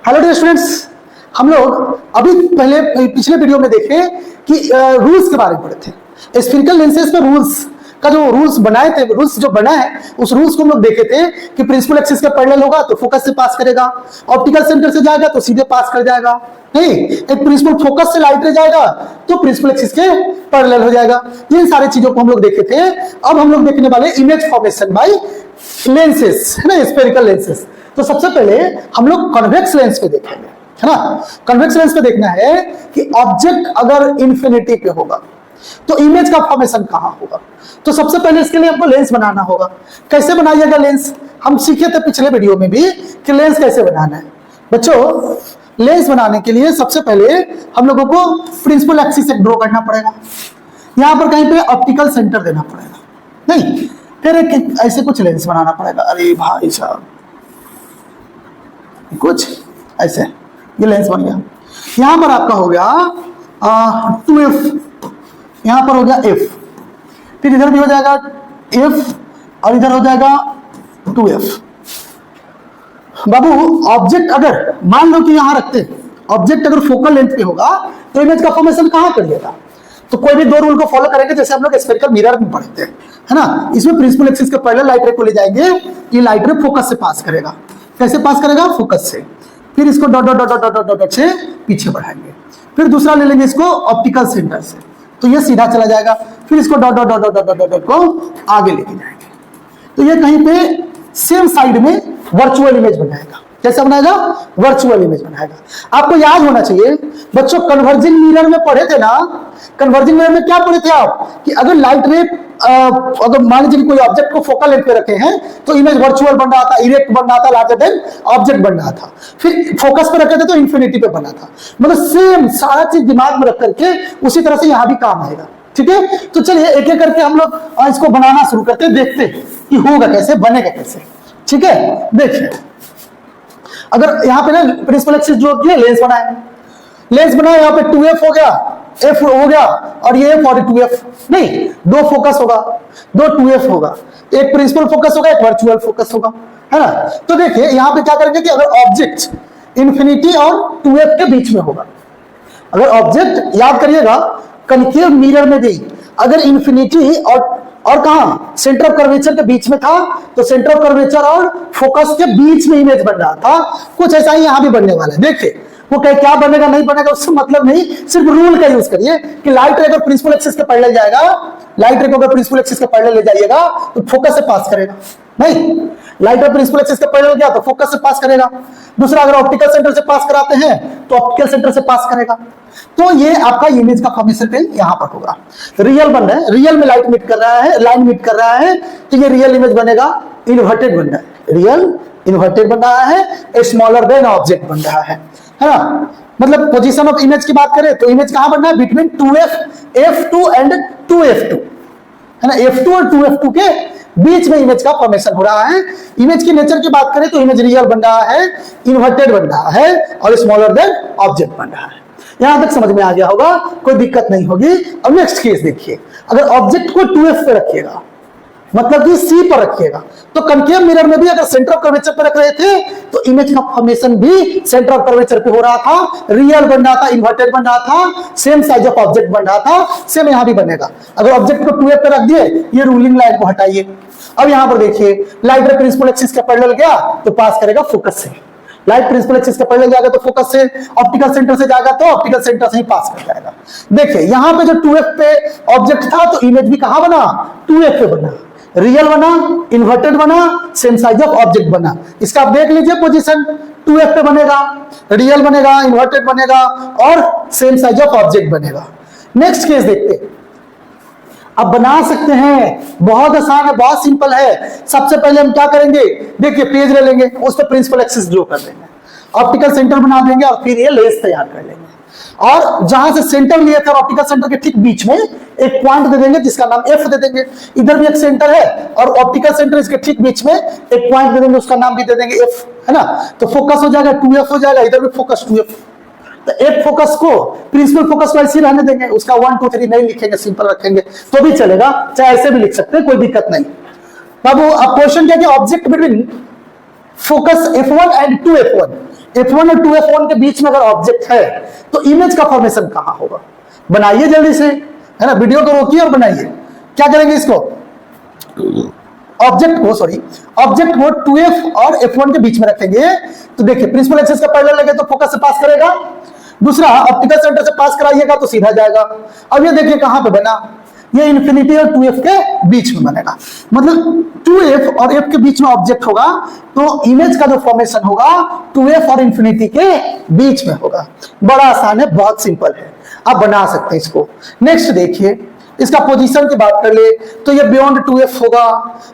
Hello dear students, हम लोग अभी पहले पिछले वीडियो में देखे कि रूल्स के बारे में पढ़े थे। स्फेरिकल लेंसेज में रूल्स का जो रूल्स बनाए थे, रूल्स जो बना है उस रूल्स को हम लोग देखे थे कि प्रिंसिपल एक्सिस के पैरेलल होगा तो फोकस से पास करेगा, ऑप्टिकल सेंटर से जाएगा तो सीधे पास कर जाएगा, नहीं एक प्रिंसिपल फोकस से लाइट रह जाएगा तो प्रिंसिपल एक्सिस के पैरेलल हो जाएगा। इन सारी चीजों को हम लोग देखे थे। अब हम लोग देखने वाले इमेज फॉर्मेशन बाय लेंसेज, है ना, स्फेरिकल लेंसेज। तो सबसे पहले हम लोग कन्वेक्स लेंस पे देखेंगे, है ना। कन्वेक्स लेंस पे देखना है कि ऑब्जेक्ट अगर इन्फिनिटी पे होगा तो इमेज का फॉर्मेशन कहां होगा। तो सबसे पहले इसके लिए हमको लेंस बनाना होगा। कैसे बनाइएगा लेंस, हम सीखे थे पिछले वीडियो में भी कि लेंस कैसे बनाना है। बच्चों, लेंस बनाने के लिए सबसे पहले हम लोगों को प्रिंसिपल एक्सिस ड्रॉ करना पड़ेगा। यहां पर कहीं पे ऑप्टिकल सेंटर देना पड़ेगा, नहीं फिर एक ऐसे कुछ लेंस बनाना पड़ेगा। अरे भाई साहब, कुछ ऐसे ये लेंस बन गया। यहां पर आपका हो गया 2f, यहां पर हो गया f, फिर इधर भी हो जाएगा f और इधर हो जाएगा 2f। बाबू, ऑब्जेक्ट अगर मान लो कि यहां रखते, ऑब्जेक्ट अगर फोकल लेंथ पे होगा तो इमेज का फॉर्मेशन कहां करिएगा। तो कोई भी दो रूल को फॉलो करेंगे, जैसे हम लोग स्फेरिकल मिरर में पढ़ते हैं, है ना। इसमें प्रिंसिपल एक्सिस के पैरेलल लाइट रे को ले जाएंगे, ये लाइट रे फोकस से पास करेगा। कैसे पास करेगा? फोकस से। फिर इसको dot dot dot dot dot dot से पीछे बढ़ाएंगे। फिर दूसरा ले लेंगे इसको ऑप्टिकल सेंटर से, तो ये सीधा चला जाएगा। फिर इसको dot dot dot dot dot dot को आगे लेके जाएंगे, तो ये कहीं पे सेम साइड में वर्चुअल इमेज बनाएगा। कैसे बनाएगा? वर्चुअल इमेज बनाएगा। आपको याद होना चाहिए बच्चों, कन्वर्जिंग मिरर में पढ़े थे ना। कन्वर्जिंग मिरर में क्या पढ़े थे आप कि अगर लाइट रे अगर मान लीजिए कोई ऑब्जेक्ट को फोकल लेंथ पे रखे हैं तो इमेज वर्चुअल बन रहा था, इरेक्ट बन रहा था, लार्जर देन ऑब्जेक्ट बन रहा था। फिर फोकस पे रखे थे तो इन्फिनिटी पे बना था। मतलब सेम सारा चीज दिमाग में रख करके उसी तरह से यहां भी काम आएगा। ठीक है, तो चलिए एक एक करके हम लोग इसको बनाना शुरू करते हैं, देखते कि होगा कैसे, बनेगा कैसे। ठीक है, देखिए अगर यहाँ पे ना प्रिंसिपल एक्सिस जो होती है लेंस बनाए, लेंस बनाए, यहाँ पे 2f हो गया, f हो गया और ये f और 2f, नहीं दो फोकस होगा, दो 2f होगा, एक प्रिंसिपल फोकस होगा, एक वर्चुअल फोकस होगा, है ना। तो देखिए यहाँ पे क्या करेंगे कि अगर ऑब्जेक्ट इन्फिनिटी और 2f के बीच में होगा, अगर ऑब्जेक्ट याद करिएगा कनकेव मिरर में भी अगर इन्फिनिटी और कहा सेंटर ऑफ कर्वेचर के बीच में था तो सेंटर ऑफ कर्वेचर और फोकस के बीच में इमेज बन रहा था। कुछ ऐसा ही यहां भी बनने वाला है। देखिए वो क्या बनेगा नहीं बनेगा उससे मतलब नहीं, सिर्फ रूल का यूज करिए कि लाइट रे अगर प्रिंसिपल एक्सिस के पैरेलल जाएगा, लाइट रे को अगर प्रिंसिपल एक्सिस के पैरेलल ले जाइएगा तो फोकस से पास करेगा, नहीं लाइट रे प्रिंसिपल एक्सिस के पैरेलल गया तो फोकस से पास करेगा। दूसरा अगर ऑप्टिकल सेंटर से पास कराते हैं तो ऑप्टिकल सेंटर से पास करेगा। तो ये आपका इमेज का फॉर्मेशन पे यहां पर होगा। रियल बन रहा है, रियल में लाइट मीट कर रहा है, लाइन मीट कर रहा है, तो ये रियल इमेज बनेगा, इन्वर्टेड बन रहा है, रियल इन्वर्टेड बन रहा है, स्मॉलर देन ऑब्जेक्ट बन रहा है ना। मतलब पोजीशन ऑफ इमेज की बात करें तो इमेज कहां बनना है? बिटवीन 2f2 एंड 2f2, है ना। f2 और 2f2 के बीच में इमेज का फॉर्मेशन हो रहा है। इमेज की नेचर की बात करें तो इमेज रियल बन रहा है, इन्वर्टेड बन रहा है और स्मॉलर देन ऑब्जेक्ट बन रहा है। यहां तक समझ में आ गया होगा, कोई दिक्कत नहीं होगी। अब नेक्स्ट केस देखिए, अगर ऑब्जेक्ट को 2f पे रखिएगा, मतलब कि C पर रखिएगा, तो कनकेव मिरर में भी अगर सेंटर ऑफ कर्वेचर पर रख रहे थे तो इमेज का फॉर्मेशन भी सेंटर ऑफ कर्वेचर पे हो रहा था, रियल बन रहा था, इन्वर्टेड बन रहा था, सेम साइज ऑफ ऑब्जेक्ट बन रहा था, सेम यहां भी बनेगा। अगर ऑब्जेक्ट को 2f पे रख दिए, ये रूलिंग लाइन को हटाइए। अब यहां पर देखिए लाइट रे प्रिंसिपल एक्सिस के पैरेलल गया तो पास करेगा फोकस से, लाइट प्रिंसिपल एक्सिस के पैरेलल जाएगा तो फोकस से, ऑप्टिकल सेंटर से जाएगा तो ऑप्टिकल सेंटर से ही पास कर जाएगा। देखिए यहां पे जो 2f पे ऑब्जेक्ट था तो इमेज भी कहां बना? 2f पे बना, रियल बना, इन्वर्टेड बना, सेम साइज ऑफ ऑब्जेक्ट बना। इसका आप देख लीजिए पोजीशन 2f पे बनेगा, रियल बनेगा, इन्वर्टेड बनेगा और सेम साइज ऑफ ऑब्जेक्ट बनेगा। नेक्स्ट केस देखते हैं। अब बना सकते हैं, बहुत आसान है, बहुत सिंपल है। सबसे पहले हम क्या करेंगे? देखिए पेज ले लेंगे, उस पर प्रिंसिपल एक्सिस ड्रॉ कर देंगे, ऑप्टिकल सेंटर बना देंगे और फिर ये लेंस तैयार कर लेंगे। और जहां से सेंटर लिए थे ऑप्टिकल सेंटर के ठीक बीच में एक पॉइंट दे देंगे जिसका नाम f दे देंगे। इधर भी एक सेंटर है और ऑप्टिकल सेंटर इसके ठीक बीच में एक पॉइंट दे देंगे, उसका नाम भी दे देंगे f, है ना। तो फोकस हो जाएगा 2f हो जाएगा, इधर भी फोकस 2f। तो एक फोकस को प्रिंसिपल फोकस को ऐसे रहने देंगे, उसका 1 2 3 नहीं लिखेंगे, सिंपल रखेंगे तो भी चलेगा, चाहे ऐसे भी लिख सकते हैं, कोई दिक्कत नहीं। बाबू अब क्वेश्चन क्या है कि object between focus f1 and 2f1, F1 और 2F1 के बीच में अगर ऑब्जेक्ट है तो इमेज का फॉर्मेशन कहां होगा? बनाइए जल्दी से, है ना, वीडियो को रोकिए और बनाइए। क्या करेंगे इसको, ऑब्जेक्ट को 2F और F1 के बीच में रखेंगे। तो देखिए प्रिंसिपल एक्सिस का पैरेलल लगे तो फोकस से पास करेगा, दूसरा ऑप्टिकल सेंटर से पास कराइएगा तो सीधा जाएगा। अब ये देखिए कहां पे बना, ये इन्फिनिटी और 2F के बीच में बनेगा, मतलब 2F और F के बीच में ऑब्जेक्ट होगा तो इमेज का जो फॉर्मेशन होगा 2F और इन्फिनिटी के बीच में होगा। बड़ा आसान है, बहुत सिंपल है, आप बना सकते हैं इसको। नेक्स्ट देखिए, इसका पोजीशन की बात कर ले तो ये बियॉन्ड 2F होगा।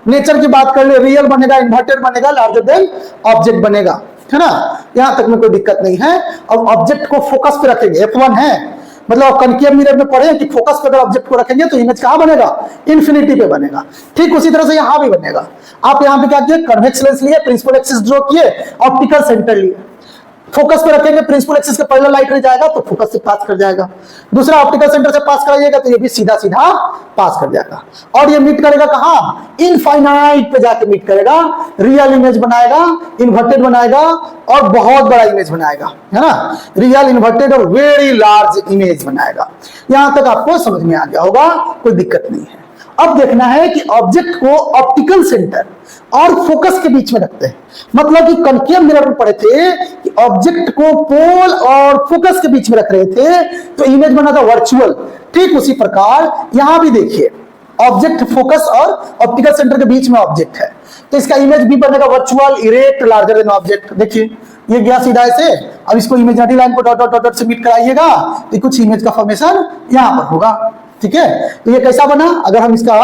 नेचर की बात कर ले, रियल बनेगा, इन्वर्टेड बनेगा, लार्जर देन ऑब्जेक्ट बनेगा, है ना, यहां तक में कोई दिक्कत नहीं है। अब ऑब्जेक्ट को फोकस पे रखेंगे, F1 है, मतलब कनकेव मिरर में पढ़े कि फोकस पे अगर ऑब्जेक्ट को रखेंगे तो इमेज कहां बनेगा, इन्फिनिटी पे बनेगा। ठीक उसी तरह से यहां भी बनेगा। आप यहां पे क्या किए, कन्वेक्स लेंस लिए, प्रिंसिपल एक्सिस ड्रॉ किए, ऑप्टिकल सेंटर लिए, फोकस पे रखेंगे, प्रिंसिपल एक्सिस के पैरेलल लाइट रह जाएगा तो फोकस से पास कर जाएगा। दूसरा ऑप्टिकल सेंटर से पास कराइएगा तो ये भी सीधा सीधा पास कर जाएगा। और ये मीट करेगा कहां, इनफाइनाइट पे जाके मीट करेगा, रियल इमेज बनाएगा, इन्वर्टेड बनाएगा और बहुत बड़ा इमेज बनाएगा, है ना, रियल, इन्वर्टेड और वेरी लार्ज इमेज बनाएगा। यहां तक आपको समझ में आ गया होगा, कोई दिक्कत नहीं है। अब देखना है कि ऑब्जेक्ट को ऑप्टिकल सेंटर और फोकस के बीच में रखते हैं, मतलब कि कनकेव मिरर में पढ़े थे कि ऑब्जेक्ट को पोल और फोकस के बीच में रख रहे थे तो इमेज बना था वर्चुअल। ठीक उसी प्रकार यहां भी देखिए, ऑब्जेक्ट फोकस और ऑप्टिकल सेंटर के बीच में ऑब्जेक्ट है तो इसका इमेज भी बनेगा virtual, erect, larger than object. देखिए ये गया सीधा ऐसे, अब इसको imaginary line co dot dot dot से मीट कराइएगा तो कुछ इमेज का फॉर्मेशन यहां पर होगा। ठीक है, तो ये कैसा बना, अगर हम इसका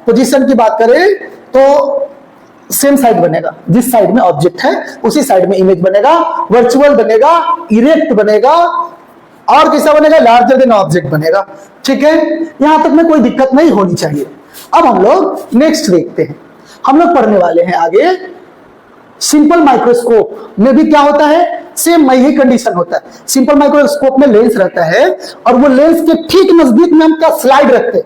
पोजीशन की बात करें तो सेम साइड बनेगा, जिस साइड में ऑब्जेक्ट है उसी साइड में इमेज बनेगा, वर्चुअल बनेगा, इरेक्ट बनेगा और कैसा बनेगा, लार्जर देन ऑब्जेक्ट बनेगा। ठीक है, यहां तक में कोई दिक्कत नहीं होनी चाहिए। अब हम लोग नेक्स्ट देखते हैं, हम लोग पढ़ने वाले हैं आगे सिंपल माइक्रोस्कोप में भी क्या होता है, सेम वही कंडीशन होता है। सिंपल माइक्रोस्कोप में लेंस रहता है और वो लेंस के ठीक नजदीक में हम क्या स्लाइड रखते हैं,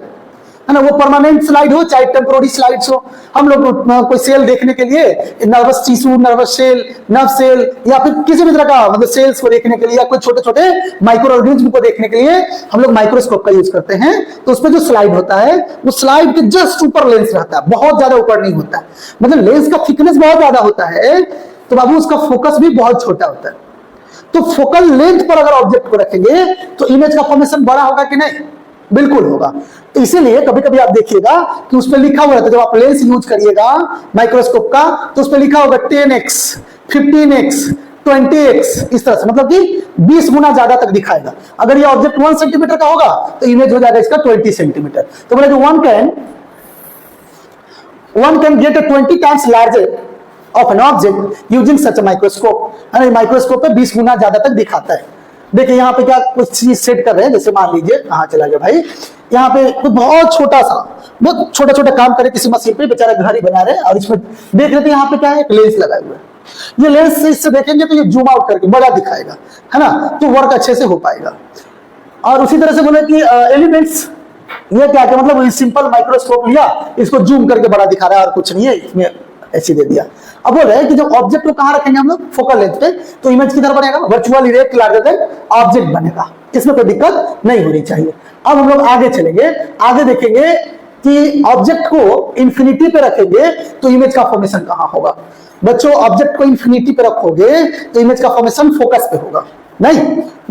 है ना, वो परमानेंट स्लाइड हो चाहे टेम्पोररी स्लाइड्स हो। हम लोग कोई सेल देखने के लिए nervous tissue, nervous cell, nerve cell या फिर किसी भी तरह का मतलब सेल्स को देखने के लिए या कोई छोटे छोटे माइक्रो ऑर्गेनिज्म को देखने के लिए हम लोग माइक्रोस्कोप का यूज करते हैं। तो उसमें जो स्लाइड होता है वो स्लाइड के जस्ट ऊपर लेंस रहता है, बहुत ज्यादा ऊपर नहीं होता है, मतलब लेंस का थिकनेस बहुत ज्यादा होता है तो बाबू उसका फोकस भी बहुत छोटा होता है। तो फोकल लेंथ पर अगर ऑब्जेक्ट को रखेंगे तो इमेज का फॉर्मेशन बड़ा होगा कि नहीं, बिल्कुल होगा। तो इसीलिए कभी कभी आप देखिएगा कि उसमें लिखा हुआ रहता है, जब आप लेंस यूज करिएगा माइक्रोस्कोप का तो उसमें लिखा होगा 10x, 15x, 20x, इस तरह से, मतलब कि 20 गुना ज्यादा तक दिखाएगा। अगर ये ऑब्जेक्ट 1 सेंटीमीटर का होगा तो इमेज हो जाएगा इसका 20 सेंटीमीटर। तो बोले कि one can get a 20 times larger of an object using such a microscope। Microscope पे 20 गुना ज्यादा तक दिखाता है। देखिए यहाँ पे क्या कुछ चीज सेट कर रहे हैं, जैसे मान लीजिए कहाँ चला गया भाई, यहाँ पे कुछ बहुत छोटा सा, बहुत छोटा छोटा काम करे किसी मशीन पे, बेचारा घर ही बना रहे हैं और इसमें देख रहे थे यहाँ पे क्या है, एक लेंस लगाए हुए है। ये लेंस से इससे देखेंगे तो ये जूम आउट करके बड़ा दिखाएगा, है ना, तो वर्क अच्छे से हो पाएगा। और उसी तरह से बोले कि एलिमेंट्स, ये क्या क्या मतलब सिंपल माइक्रोस्कोप लिया, इसको जूम करके बड़ा दिखा रहा है और कुछ नहीं है, इसमें ऐसे दे दिया। अब बोल रहे हैं कि जब ऑब्जेक्ट को कहां रखेंगे हम लोग, फोकल लेंथ पे, तो इमेज किधर बनेगा, virtual, erect, larger than object बनेगा। इसमें कोई दिक्कत नहीं होनी चाहिए। अब हम लोग आगे चलेंगे, आगे देखेंगे कि ऑब्जेक्ट को इन्फिनिटी पे रखेंगे तो इमेज का फॉर्मेशन कहां होगा। बच्चों ऑब्जेक्ट को इन्फिनिटी पे रखोगे तो इमेज का फॉर्मेशन फोकस पे होगा, नहीं,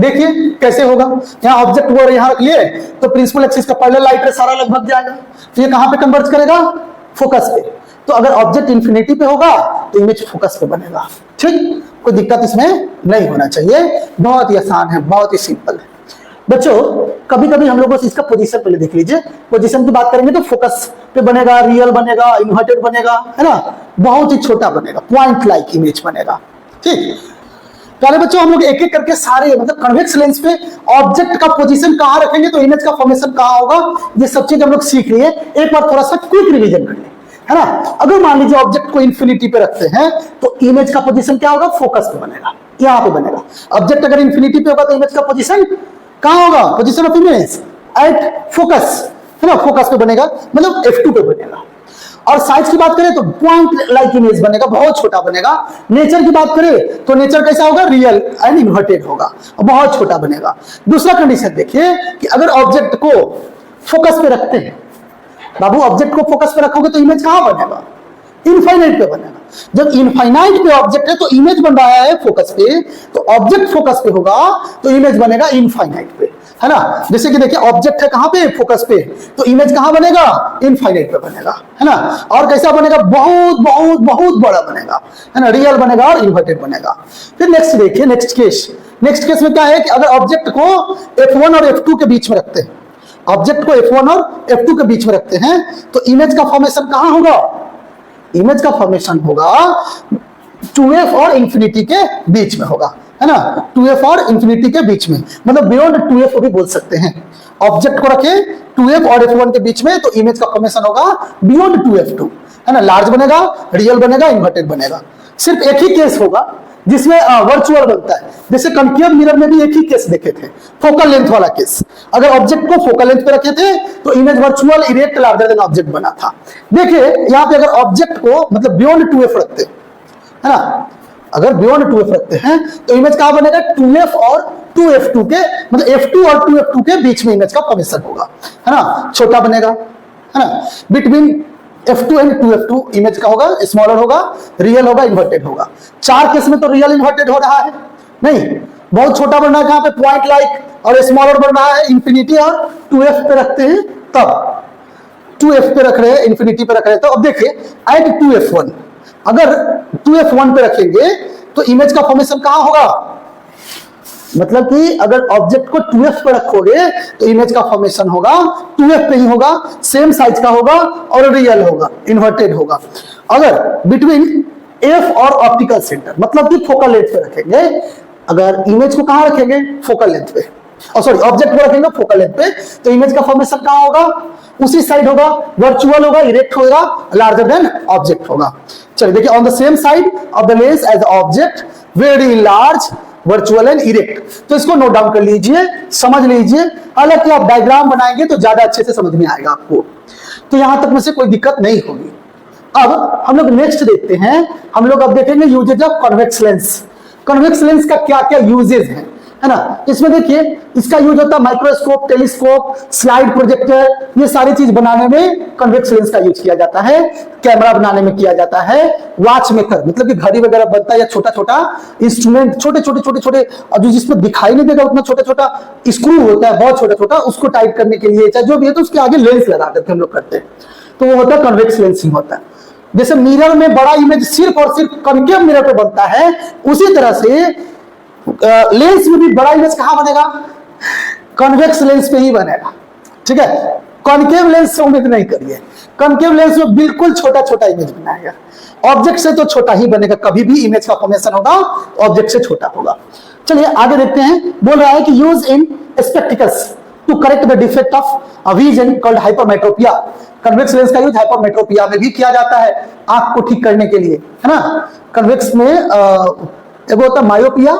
देखिए कैसे होगा। यहाँ ऑब्जेक्ट वो यहाँ रख लिए तो प्रिंसिपल एक्सिस का पैरेलल लाइट रे सारा लगभग जाएगा, तो ये कहां पे कन्वर्ज करेगा, फोकस पे। तो अगर ऑब्जेक्ट इन्फिनिटी पे होगा तो इमेज फोकस पे बनेगा। ठीक, कोई दिक्कत इसमें नहीं होना चाहिए, बहुत ही आसान है, बहुत ही सिंपल है। बच्चों कभी कभी हम लोग बस इसका पोजीशन पहले देख लीजिए, पोजीशन की बात करेंगे तो फोकस पे बनेगा, रियल बनेगा, इन्वर्टेड बनेगा, है ना, बहुत ही छोटा बनेगा, पॉइंट लाइक इमेज बनेगा। ठीक, पहले बच्चों हम लोग एक एक करके सारे मतलब कन्वेक्स लेंस पे ऑब्जेक्ट का पोजीशन कहां रखेंगे तो इमेज का फॉर्मेशन कहां होगा, ये सब चीज हम लोग सीख लिए। एक बार थोड़ा सा क्विक रिवीजन कर ले, है ना। अगर मान लीजिए ऑब्जेक्ट को इन्फिनिटी पे रखते हैं तो इमेज का पोजीशन क्या होगा, फोकस पे बनेगा, यहां पे बनेगा। ऑब्जेक्ट अगर इन्फिनिटी पे होगा तो इमेज का पोजीशन कहां होगा, position of image at focus, है ना, फोकस पे बनेगा, मतलब F2 पे बनेगा। और साइज की बात करें तो पॉइंट लाइक इमेज बनेगा, बहुत छोटा बनेगा। नेचर की बात करें तो नेचर कैसा होगा, रियल एंड इन्वर्टेड होगा, बहुत छोटा बनेगा। दूसरा कंडीशन देखिए कि अगर ऑब्जेक्ट को फोकस पे रखते हैं, बाबू ऑब्जेक्ट को फोकस पे रखोगे तो इमेज कहां बनेगा, इनफाइनाइट पे बनेगा। जब इनफाइनाइट पे ऑब्जेक्ट है तो इमेज बन रहा है फोकस पे, तो ऑब्जेक्ट फोकस पे होगा तो इमेज बनेगा इनफाइनाइट पे, है ना। जैसे कि देखिए ऑब्जेक्ट है कहां पे, फोकस पे, तो इमेज कहां बनेगा, इनफाइनाइट पे बनेगा, है ना। और कैसा बनेगा, बहुत बहुत बहुत बड़ा बनेगा, है ना, रियल बनेगा और इन्वर्टेड बनेगा। फिर नेक्स्ट देखिए, नेक्स्ट केस में क्या है कि अगर ऑब्जेक्ट को F1 और F2 के बीच में रखते हैं, ऑब्जेक्ट को F1 और F2 के बीच में रखते हैं तो इमेज का फॉर्मेशन कहां होगा, इमेज का फॉर्मेशन होगा 2f और इंफिनिटी के बीच में होगा, है ना, 2f और इंफिनिटी के बीच में, मतलब बियॉन्ड 2f भी बोल सकते हैं। ऑब्जेक्ट को रखे 2f और f1 के बीच में तो इमेज का फॉर्मेशन होगा बियॉन्ड 2f2, है ना, लार्ज बनेगा, रियल बनेगा, इन्वर्टेड बनेगा। सिर्फ एक ही केस होगा जिसमें वर्चुअल बनता है, जैसे कनकेव मिरर में भी एक ही केस देखे थे, फोकल लेंथ वाला केस। अगर ऑब्जेक्ट को फोकल लेंथ पे रखे थे तो image virtual erect larger than object बना था। देखिए यहां पे अगर ऑब्जेक्ट को मतलब बियॉन्ड 2f रखते हैं, है ना, अगर बियॉन्ड 2f रखते हैं तो इमेज कहां बनेगा, 2f और 2f2 के, मतलब f2 और 2f2 के बीच में इमेज का फॉर्मेशन होगा, है ना, छोटा बनेगा, है ना। Between F2 and 2F2 image का होगा, स्मॉलर होगा, रियल होगा, इन्वर्टेड होगा। 4 केस में तो रियल इन्वर्टेड हो रहा है, नहीं, बहुत छोटा बन रहा है, कहां पे, पॉइंट लाइक, और स्मॉलर बन रहा है इंफिनिटी और 2f पे रखते हैं, तब 2f पे रख रहे हैं, इंफिनिटी पे रख रहे हैं। तो अब देखिए एट 2f1, अगर 2f1 पे रखेंगे तो इमेज का फॉर्मेशन कहां होगा, मतलब कि अगर ऑब्जेक्ट को 2f पे रखोगे तो इमेज का फॉर्मेशन होगा 2f पे ही होगा, सेम साइज का होगा और रियल होगा, इन्वर्टेड होगा। अगर बिटवीन f और ऑप्टिकल सेंटर, मतलब कि फोकल लेंथ पे रखेंगे, अगर इमेज को कहां रखेंगे, फोकल लेंथ पे, और सॉरी ऑब्जेक्ट को रखेंगे फोकल लेंथ पे, तो इमेज का फॉर्मेशन कहां होगा, उसी साइड होगा, वर्चुअल होगा, इरेक्ट होगा, लार्जर देन ऑब्जेक्ट होगा। चलिए देखिए, on the same side of the lens as object, very large, virtual and erect. तो इसको नोट डाउन कर लीजिए, समझ लीजिए, हालांकि आप डायग्राम बनाएंगे तो ज्यादा अच्छे से समझ में आएगा आपको, तो यहां तक में से कोई दिक्कत नहीं होगी। अब हम लोग नेक्स्ट देखते हैं, हम लोग अब देखेंगे uses of convex lens. Convex lens का क्या क्या यूजेज है ना। इसमें देखिए इसका यूज होता है माइक्रोस्कोप, टेलीस्कोप, स्लाइड प्रोजेक्टर, ये सारी चीज बनाने में कन्वेक्स लेंस का यूज किया जाता है। कैमरा बनाने में किया जाता है, वॉच मेकर मतलब कि घड़ी वगैरह बनता है, या छोटा छोटा इंस्ट्रूमेंट, छोटे छोटे और जो जिसमें दिखाई नहीं देगा उतना छोटा छोटा स्क्रू होता है, बहुत छोटा छोटा, उसको टाइट करने के लिए चाहे जो भी है तो उसके आगे लेंस लगा करके हम लोग करते हैं, तो वो होता है कन्वेक्स लेंसिंग होता है। जैसे मिरर में बड़ा इमेज सिर्फ और सिर्फ कनकेव मिरर पे बनता है, उसी तरह से लेंस में भी बड़ा इमेज कहां बनेगा, कॉन्वेक्स लेंस पे ही बनेगा, ठीक है। कॉनकेव लेंस से उम्मीद नहीं करिए, कॉनकेव लेंस में बिल्कुल छोटा छोटा इमेज बनाएगा, ऑब्जेक्ट से तो छोटा ही बनेगा, कभी भी इमेज का फॉर्मेशन होगा ऑब्जेक्ट से छोटा होगा। चलिए आगे देखते हैं, बोल रहा है कि use in spectacles to correct the defect of vision called hypermetropia. Convex lens का यूज हाइपरमेट्रोपिया में भी किया जाता है, आंख को ठीक करने के लिए, है ना। कन्वेक्स में एक होता है मायोपिया,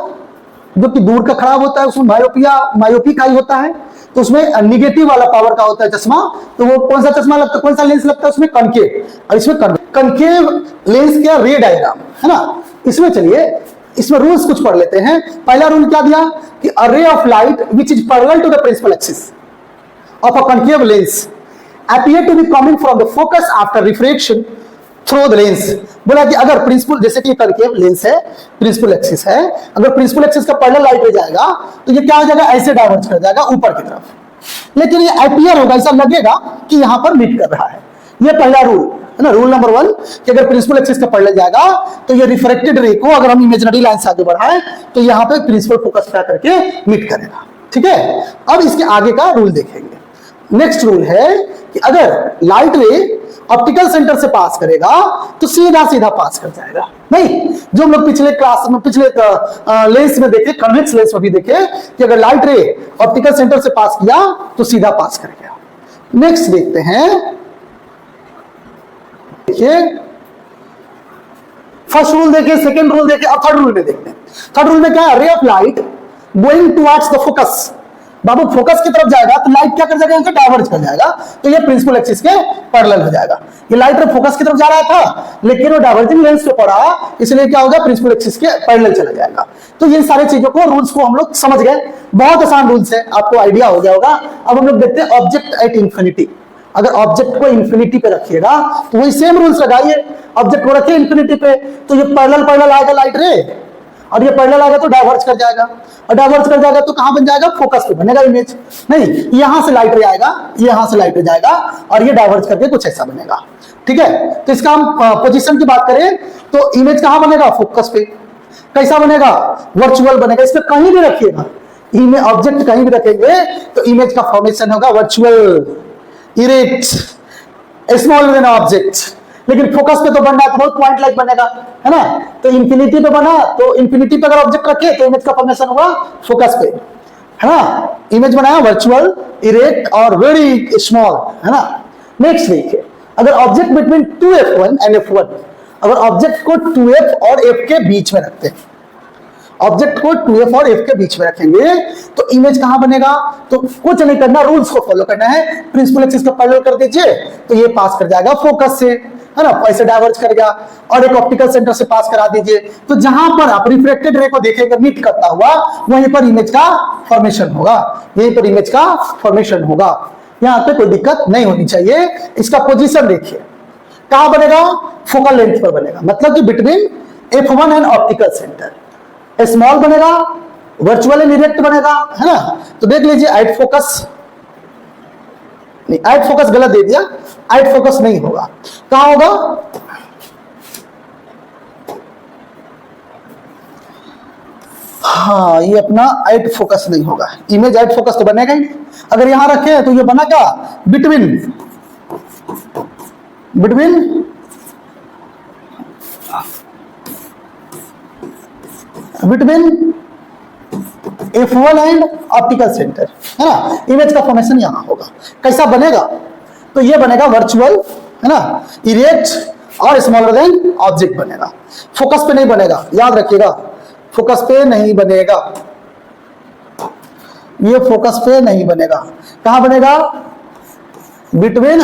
जो कि दूर का खराब होता है, उसमें मायोपी का ही होता है, तो उसमें निगेटिव वाला पावर का होता है चश्मा, तो वो कौन सा चश्मा लगता है, कौन सा लेंस लगता है उसमें, कनकेव। और इसमें कनकेव लेंस क्या, रे डायग्राम, है ना। इसमें चलिए इसमें रूल्स कुछ पढ़ लेते हैं। पहला रूल क्या दिया कि a ray of light which is parallel to the principal axis of a concave lens appear to be coming from the focus after refraction through the lens. बोला कि अगर प्रिंसिपल, जैसे कि कनकेव लेंस है, principal axis है, अगर principal axis का parallel light हो जाएगा तो ये क्या हो जाएगा, ऐसे डाइवर्ज कर जाएगा ऊपर की तरफ, लेकिन ये अपीयर होगा, ऐसा लगेगा कि यहां पर मीट कर रहा है। ये पहला रूल है ना, रूल नंबर 1 कि अगर प्रिंसिपल एक्सिस का पैरेलल जाएगा तो ये रिफ्रैक्टेड रे को अगर हम इमेजिनरी लाइन से आगे बढ़ाएं तो यहां पे प्रिंसिपल फोकस पे करके मीट करेगा, ठीक है। अब इसके आगे का रूल देखेंगे। नेक्स्ट रूल है कि अगर लाइट रे ऑप्टिकल सेंटर से पास करेगा तो सीधा सीधा पास कर जाएगा, नहीं जो हम लोग पिछले क्लास में, पिछले लेंस में देखे, कन्वेक्स लेंस में भी देखे कि अगर लाइट रे ऑप्टिकल सेंटर से पास किया तो सीधा पास कर गया। नेक्स्ट देखते हैं, देखिए फर्स्ट रूल देखे, सेकेंड रूल देखे, और थर्ड रूल में देखते हैं। थर्ड रूल में क्या है, रे of light going towards the focus Babu focus की तरफ जाएगा तो लाइट क्या कर जाएगा, इनसे डाइवर्ज कर जाएगा, तो ये प्रिंसिपल एक्सिस के पैरेलल हो जाएगा। ये लाइट फोकस की तरफ जा रहा था लेकिन वो डाइवर्जिंग लेंस पे पड़ा, इसलिए क्या होगा, प्रिंसिपल एक्सिस के पैरेलल चला जाएगा। तो ये सारी चीजों को, रूल्स को हम लोग समझ गए, बहुत आसान रूल्स है, आपको आइडिया हो गया होगा। अब हम लोग देखते हैं ऑब्जेक्ट एट इंफिनिटी। अगर ऑब्जेक्ट को इंफिनिटी पे रखिएगा तो वही सेम रूल्स लगाइए। ऑब्जेक्ट को रखिए इंफिनिटी पे तो ये पैरेलल पैरेलल आएगा लाइट रे, और ये पैरेलल आएगा तो डाइवर्ज कर जाएगा, और डाइवर्ज कर जाएगा तो कहां बन जाएगा, फोकस पे बनेगा इमेज। नहीं, यहां से लाइट रे आएगा, यहां से लाइट रे जाएगा और ये डाइवर्ज करके कुछ ऐसा बनेगा। ठीक है, तो इसका हम पोजीशन की बात करें तो इमेज कहां बनेगा, फोकस पे। कैसा बनेगा, वर्चुअल बनेगा। इस पे कहीं भी रखिएगा, इमेज ऑब्जेक्ट कहीं भी रखेंगे तो इमेज का फॉर्मेशन होगा virtual, erect, smaller than object. लेकिन फोकस पे तो बनना है तो बहुत पॉइंट लाइक बनेगा, है ना। तो इंफिनिटी पे बना तो इंफिनिटी पे अगर ऑब्जेक्ट रखे तो इमेज का फॉर्मेशन हुआ फोकस पे, है ना। इमेज बनाया वर्चुअल, इरेक्ट और वेरी स्मॉल, है ना। नेक्स्ट देखिए, अगर object between 2f1 and f1, अगर ऑब्जेक्ट को 2f और f के बीच में रखते हैं, ऑब्जेक्ट को 2f और f के बीच में रखेंगे तो इमेज कहां बनेगा, तो कुछ नहीं करना, रूल्स को फॉलो करना है। प्रिंसिपल एक्सिस का पैरेलल कर दीजिए तो ये पास कर जाएगा फोकस से, है ना, ऐसे डाइवर्ज कर गया, और एक ऑप्टिकल सेंटर से पास करा दीजिए तो जहां पर आप रिफ्लेक्टेड रे को देखेंगे मीट करता हुआ वहीं पर इमेज का फॉर्मेशन होगा, यहीं पर इमेज का फॉर्मेशन होगा। यहां पे कोई दिक्कत नहीं होनी चाहिए। इसका पोजीशन देखिए कहां बनेगा, फोकल लेंथ पर बनेगा, मतलब कि between f1 and optical centre. Small बनेगा, वर्चुअल एंड इरेक्ट बनेगा, है ना। तो देख लीजिए आइट फोकस, नहीं आइट फोकस गलत दे दिया, आइट फोकस नहीं होगा, कहां होगा, हाँ ये अपना आइट फोकस नहीं होगा, इमेज आइट फोकस तो बनेगा ही। अगर यहां रखे तो ये बना क्या, between between between f1 and optical centre, है ना। इमेज का फॉर्मेशन यहां होगा। कैसा बनेगा, तो ये बनेगा वर्चुअल, है ना, इरेक्ट और स्मॉलर देन ऑब्जेक्ट बनेगा। फोकस पे नहीं बनेगा, याद रखिएगा, फोकस पे नहीं बनेगा, ये फोकस पे नहीं बनेगा। कहां बनेगा, बिटवीन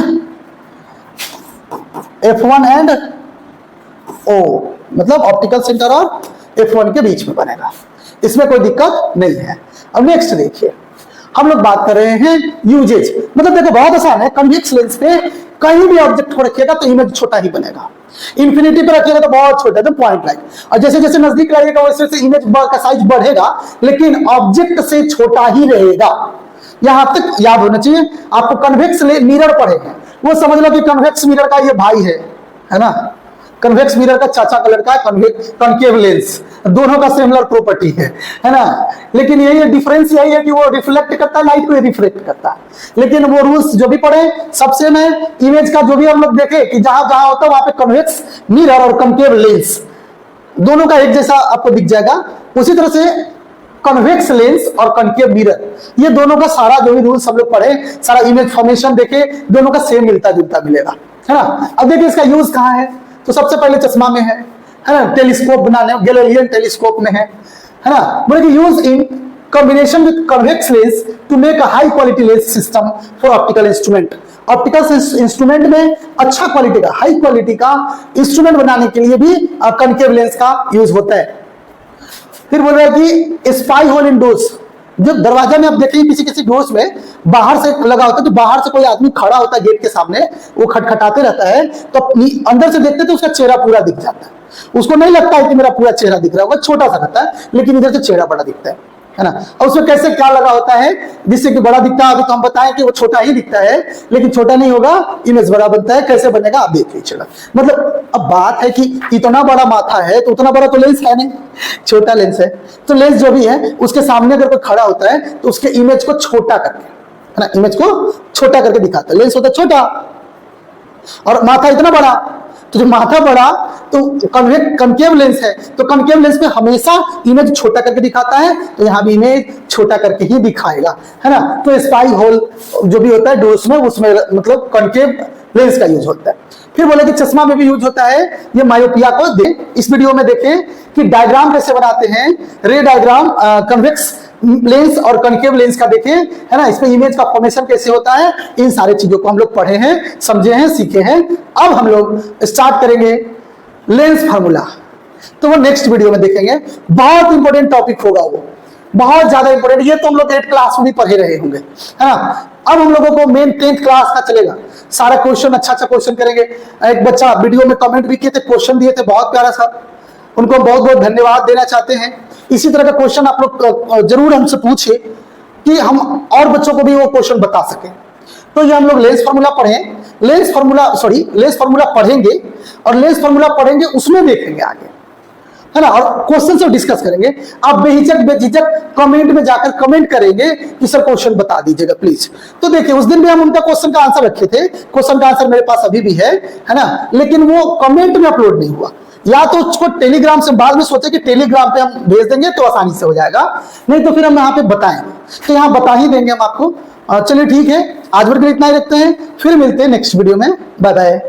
f1 एंड o, मतलब ऑप्टिकल सेंटर और f1 के बीच में बनेगा, इसमें कोई दिक्कत नहीं है। अब नेक्स्ट देखिए, हम लोग बात कर रहे हैं यूजेज। मतलब देखो बहुत आसान है, कन्वेक्स लेंस पे कहीं भी ऑब्जेक्ट को रखिएगा तो इमेज छोटा ही बनेगा, इंफिनिटी पे रखिएगा तो बहुत छोटा, तो पॉइंट लाइक, और जैसे जैसे नजदीक रहेगा वैसे वैसे इमेज का साइज बढ़ेगा लेकिन ऑब्जेक्ट से छोटा ही रहेगा। यहां तक याद होना चाहिए आपको। कन्वेक्स मिरर पढ़ेगा, वो समझ लो कि कन्वेक्स मिरर का ये भाई है ना, कन्वेक्स मिरर का चाचा का लड़का है कॉन्केव लेंस, दोनों का सिमिलर प्रॉपर्टी है ना। लेकिन यही डिफरेंस यही है कि वो रिफ्लेक्ट करता है लाइट को, रिफ्लेक्ट करता है, लेकिन वो रूल्स जो भी पढ़े सब सेम है। इमेज का जो भी हम लोग देखे कि जहां जहां होता है वहां पे कन्वेक्स मिरर और कॉन्केव लेंस दोनों का एक जैसा आपको दिख जाएगा। उसी तरह से कन्वेक्स लेंस और कॉन्केव मिरर, ये दोनों का सारा जो भी रूल्स हम लोग पढ़े, सारा इमेज फॉर्मेशन देखे, दोनों का सेम मिलता जुलता मिलेगा, है ना। अब देखिए इसका यूज कहां है, तो सबसे पहले चश्मा में है ना, टेलीस्कोप बनाने, गैलीलियन टेलीस्कोप में है ना। बोले कि use in combination with convex lens to make a high quality lens system for optical instrument. Optical instrument में अच्छा क्वालिटी का, हाई क्वालिटी का इंस्ट्रूमेंट बनाने के लिए भी कॉन्केव लेंस का यूज होता है। फिर बोल रहा है कि स्पाई होल इन डोर्स, जो दरवाजा में आप देखेंगे किसी किसी डोर्स में बाहर से लगा होता है, तो बाहर से कोई आदमी खड़ा होता है गेट के सामने, वो खटखटाते रहता है, तो अंदर से देखते तो उसका चेहरा पूरा दिख जाता है। उसको नहीं लगता है कि मेरा पूरा चेहरा दिख रहा होगा, छोटा सा रहता है, लेकिन इधर से चेहरा बड़ा दिखता है ना। और उसमें कैसे क्या लगा होता है जिससे कि बड़ा दिखता है, अभी तो हम बताएं कि वो छोटा ही दिखता है, लेकिन छोटा नहीं होगा, इमेज बड़ा बनता है। कैसे बनेगा आप देख लीजिएगा। मतलब अब बात है कि इतना बड़ा माथा है तो उतना बड़ा तो लेंस है नहीं, छोटा लेंस है, तो लेंस जो भी है उसके सामने अगर कोई खड़ा होता है तो उसके इमेज को छोटा करके, है ना, इमेज को छोटा करके दिखाता है। लेंस होता है छोटा और माथा इतना बड़ा, तो जो माथा बड़ा तो कॉन्केव लेंस है, तो कॉन्केव लेंस पे हमेशा इमेज छोटा करके दिखाता है, तो यहाँ भी इमेज छोटा करके ही दिखाएगा, है ना। तो स्पाई होल जो भी होता है डोर्स में, उसमें मतलब कॉन्केव लेंस का यूज होता है। फिर बोले कि चश्मा में भी यूज होता है। ये मायोपिया को इस वीडियो में देखें कि डायग्राम कैसे बनाते हैं, रे डायग्राम, कन्वेक्स लेंस और कनकेव लेंस का देखें, है ना, इसमें इमेज का फॉर्मेशन कैसे होता है, इन सारी चीजों को हम लोग पढ़े हैं, समझे हैं, सीखे हैं। अब हम लोग स्टार्ट करेंगे लेंस फार्मूला, तो वो नेक्स्ट वीडियो में देखेंगे। बहुत इंपॉर्टेंट टॉपिक होगा वो, बहुत ज्यादा इंपॉर्टेंट। ये तो हम लोग 8th क्लास में भी पढ़े रहे होंगे, है ना। अब हम लोगों को मेन 10th क्लास का चलेगा, सारा क्वेश्चन अच्छा क्वेश्चन करेंगे। एक बच्चा वीडियो में कमेंट भी किए थे, क्वेश्चन दिए थे बहुत प्यारा सा, उनको बहुत बहुत धन्यवाद देना चाहते हैं। इसी तरह का क्वेश्चन आप लोग जरूर हमसे पूछिए कि हम और बच्चों को भी वो क्वेश्चन बता सकें। तो ये हम लोग लेंस फार्मूला पढ़ें, लेंस फार्मूला पढ़ेंगे, और लेंस फार्मूला पढ़ेंगे उसमें देखेंगे आगे, है ना, और क्वेश्चन से डिस्कस करेंगे। आप बेझिझक कमेंट में जाकर कमेंट करेंगे कि सर क्वेश्चन बता दीजिएगा प्लीज। तो देखिए उस दिन भी हम उनका क्वेश्चन का आंसर रखे थे, क्वेश्चन का आंसर मेरे पास अभी भी है ना, लेकिन वो कमेंट में अपलोड नहीं हुआ। या तो उसको टेलीग्राम से, बाद में सोचे कि टेलीग्राम पे हम भेज देंगे तो आसानी से हो जाएगा, नहीं तो फिर हम यहाँ पे बताएंगे, तो यहाँ बता ही देंगे हम आपको। चलिए ठीक है, आज भर के लिए इतना ही रखते हैं, फिर मिलते हैं नेक्स्ट वीडियो में। Bye bye.